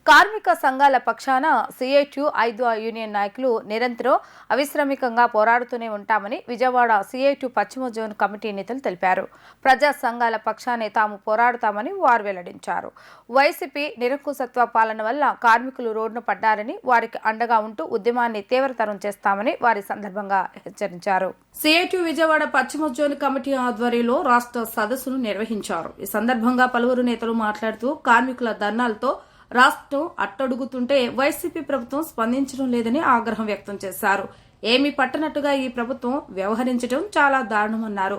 కార్మిక సంఘాల పక్షాన సిఐటియు 5 యూనియన్ నాయకులు నిరంతరం అవిశ్రామికంగా పోరాడుతూనే ఉంటామని విజయవాడ సిఐటియు పశ్చిమ జోన్ కమిటీ నేతలు తెలిపారు. ప్రజా సంఘాల పక్షానే తాము పోరాడుతామని వారు వెల్లడించారు. వైసీపీ నిరంకుశత్వ పాలన వల్ల కార్మికులు రోడ్డున పడ్డారని, వారికి అండగా ఉంటూ ఉద్యమాన్ని తీవ్రతరం చేస్తామని వారి సందర్భంగా హెచ్చరించారు. సిఐటియు విజయవాడ పశ్చిమ జోన్ కమిటీ ఆధ్వర్యంలో రాష్ట్ర సదస్సును నిర్వహించారు. ఈ సందర్భంగా పలువురు నేతలు మాట్లాడుతూ కార్మికుల ధర్నాలతో రాష్ట్రం అట్టడుగుతుంటే వైసీపీ ప్రభుత్వం స్పందించడం లేదని ఆగ్రహం వ్యక్తం చేశారు. ఏమీ పట్టనట్టుగా ఈ ప్రభుత్వం వ్యవహరించడం చాలా దారుణమన్నారు.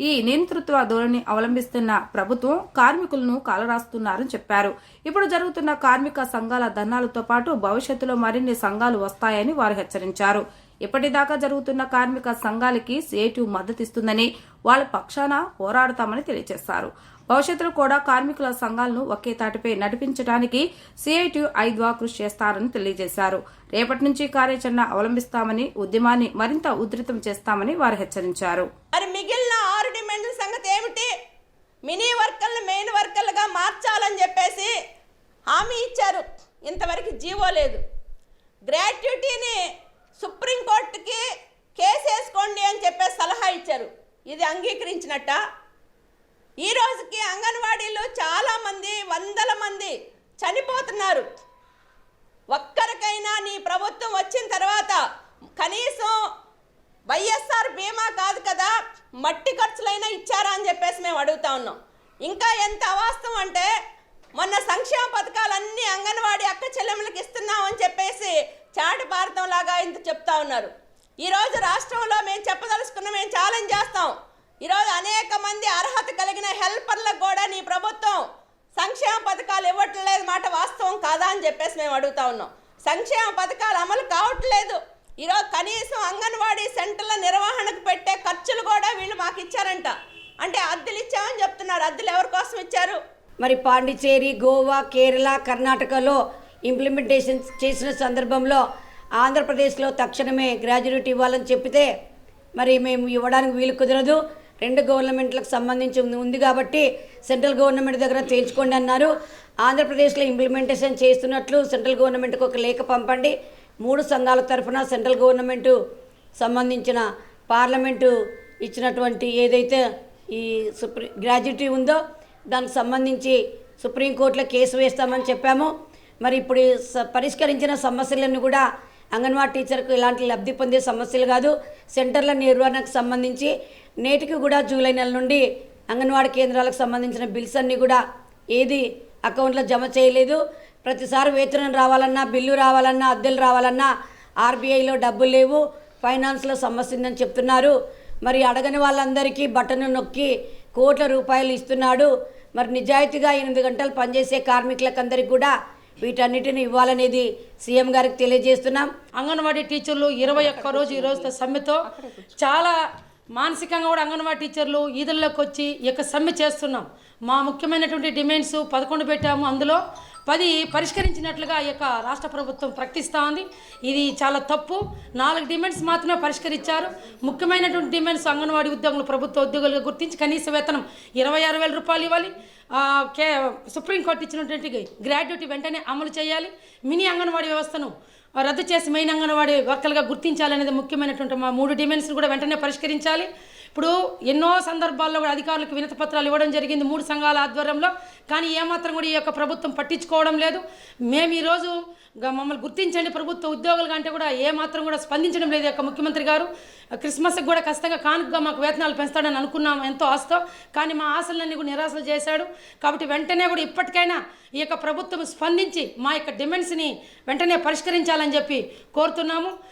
ఈ నియంతృత్వ ధోరణి అవలంబిస్తున్న ప్రభుత్వం కార్మికులను కాలరాస్తున్నారని చెప్పారు. ఇప్పుడు జరుగుతున్న కార్మిక సంఘాల ధర్నాలతో పాటు భవిష్యత్తులో మరిన్ని సంఘాలు వస్తాయని వారు హెచ్చరించారు. ఇప్పటిదాకా జరుగుతున్న కార్మిక సంఘాలకి సిఐటియు మద్దతిస్తుందని, వాళ్ళ పక్షాన పోరాడతామని తెలియజేశారు. భవిష్యత్తులో కూడా కార్మికుల సంఘాలను ఒకే తాటిపై నడిపించడానికి సిఐటియు 5 కృషి చేస్తారని తెలియజేశారు. రేపటి నుంచి కార్యాచరణ అవలంబిస్తామని, ఉద్యమాన్ని మరింత ఉధృతం చేస్తామని వారు హెచ్చరించారు. మరి మిగిలిన 6 డిమాండ్ల సంగతి ఏమిటి? మినీ వర్కర్లు మెయిన్ వర్కర్లుగా మార్చాలని చెప్పేసి హామీ ఇచ్చారు. ఇంతవరకు జీవో లేదు. గ్రాట్యుటీని సుప్రీంకోర్టుకి కేసు వేసుకోండి అని చెప్పేసి సలహా ఇచ్చారు. ఇది అంగీకరించినట్ట? ఈ రోజుకి అంగన్వాడీలు చాలామంది, వందల మంది చనిపోతున్నారు. ఒక్కరికైనా నీ ప్రభుత్వం వచ్చిన తర్వాత కనీసం వైఎస్ఆర్ బీమా కాదు కదా, మట్టి ఖర్చులైనా ఇచ్చారా అని చెప్పేసి మేము అడుగుతా ఉన్నాం. ఇంకా ఎంత అవాస్తవం అంటే, మొన్న సంక్షేమ పథకాలన్నీ అంగన్వాడీ అక్క చెల్లెమ్మలకు ఇస్తున్నాం అని చెప్పేసి చాటి భారతం లాగా ఇంత చెప్తా ఉన్నారు. ఈరోజు రాష్ట్రంలో మేము చెప్పదలుచుకున్న మేము ఛాలెంజ్ చేస్తాం. ఈరోజు అనేక మంది అర్హత కలిగిన హెల్పర్లకు కూడా నీ ప్రభుత్వం సంక్షేమ పథకాలు ఇవ్వట్లేదు మాట వాస్తవం కాదా అని చెప్పేసి మేము అడుగుతా ఉన్నాం. సంక్షేమ పథకాలు అమలు కావట్లేదు. ఈరోజు కనీసం అంగన్వాడీ సెంటర్ల నిర్వహణకు పెట్టే ఖర్చులు కూడా వీళ్ళు మాకు ఇచ్చారంట. అంటే అద్దెలు ఇచ్చామని చెప్తున్నారు. అద్దెలు ఎవరి కోసం ఇచ్చారు? మరి పాండిచేరి, గోవా, కేరళ, కర్ణాటకలో ఇంప్లిమెంటేషన్ చేసిన సందర్భంలో ఆంధ్రప్రదేశ్లో తక్షణమే గ్రాడ్యుయేట్ ఇవ్వాలని చెప్పితే మరి మేము ఇవ్వడానికి వీలు కుదరదు, 2 గవర్నమెంట్లకు సంబంధించి ఉంది కాబట్టి సెంట్రల్ గవర్నమెంట్ దగ్గర తేల్చుకోండి అన్నారు. ఆంధ్రప్రదేశ్లో ఇంప్లిమెంటేషన్ చేస్తున్నట్లు సెంట్రల్ గవర్నమెంట్కి ఒక లేఖ పంపండి. 3 సంఘాల తరఫున సెంట్రల్ గవర్నమెంటు సంబంధించిన పార్లమెంటు ఇచ్చినటువంటి ఏదైతే ఈ గ్రాడ్యుయేటీ ఉందో దానికి సంబంధించి సుప్రీంకోర్టులో కేసు వేస్తామని చెప్పాము. మరి ఇప్పుడు పరిష్కరించిన సమస్యలన్నీ కూడా అంగన్వాడీ టీచర్కు ఇలాంటి లబ్ధి పొందే సమస్యలు కాదు. సెంటర్ల నిర్వహణకు సంబంధించి నేటికి కూడా జూలై నెల నుండి అంగన్వాడీ కేంద్రాలకు సంబంధించిన బిల్స్ అన్నీ కూడా ఏది అకౌంట్లో జమ చేయలేదు. ప్రతిసారి వేతనం రావాలన్నా, బిల్లు రావాలన్నా, అద్దెలు రావాలన్నా ఆర్బీఐలో డబ్బులు లేవు, ఫైనాన్స్లో సమస్య ఉందని చెప్తున్నారు. మరి అడగని వాళ్ళందరికీ బటన్ నొక్కి కోట్ల రూపాయలు ఇస్తున్నాడు. మరి నిజాయితీగా 8 గంటలు పనిచేసే కార్మికులకందరికీ కూడా వీటన్నిటిని ఇవ్వాలనేది సీఎం గారికి తెలియజేస్తున్నాం. అంగన్వాడీ టీచర్లు 21 రోజు ఈ రోజు సమ్మెతో చాలా మానసికంగా కూడా అంగన్వాడీ టీచర్లు ఈదుల్లోకి వచ్చి ఈ యొక్క సమ్మె చేస్తున్నాం. మా ముఖ్యమైనటువంటి డిమాండ్స్ 11 పెట్టాము. అందులో 10 పరిష్కరించినట్లుగా ఈ యొక్క రాష్ట్ర ప్రభుత్వం ప్రకటిస్తూ ఉంది. ఇది చాలా తప్పు. 4 డిమాండ్స్ మాత్రమే పరిష్కరించారు. ముఖ్యమైనటువంటి డిమాండ్స్ అంగన్వాడీ ఉద్యోగులు ప్రభుత్వ ఉద్యోగులుగా గుర్తించి కనీస వేతనం 26,000 రూపాయలు ఇవ్వాలి. సుప్రీంకోర్టు ఇచ్చినటువంటి గ్రాడ్యుయేటీ వెంటనే అమలు చేయాలి. మినీ అంగన్వాడీ వ్యవస్థను రద్దు చేసి మెయిన్ అంగన్వాడీ వర్కర్లుగా గుర్తించాలనేది ముఖ్యమైనటువంటి మా 3 డిమాండ్స్ కూడా వెంటనే పరిష్కరించాలి. ఇప్పుడు ఎన్నో సందర్భాల్లో కూడా అధికారులకు వినతి పత్రాలు ఇవ్వడం జరిగింది 3 సంఘాల ఆధ్వర్యంలో. కానీ ఏమాత్రం కూడా ఈ యొక్క ప్రభుత్వం పట్టించుకోవడం లేదు. మేము ఈరోజు మమ్మల్ని గుర్తించండి ప్రభుత్వ ఉద్యోగులుగా అంటే కూడా ఏమాత్రం కూడా స్పందించడం లేదు. యొక్క ముఖ్యమంత్రి గారు క్రిస్మస్కి కూడా ఖచ్చితంగా కానుకగా మాకు వేతనాలు పెంచుతాడని అనుకున్నాం ఎంతో ఆశతో. కానీ మా ఆశలన్నీ కూడా నిరాశలు చేశాడు. కాబట్టి వెంటనే కూడా ఇప్పటికైనా ఈ యొక్క ప్రభుత్వం స్పందించి మా యొక్క డిమాండ్స్ని వెంటనే పరిష్కరించాలని చెప్పి కోరుతున్నాము.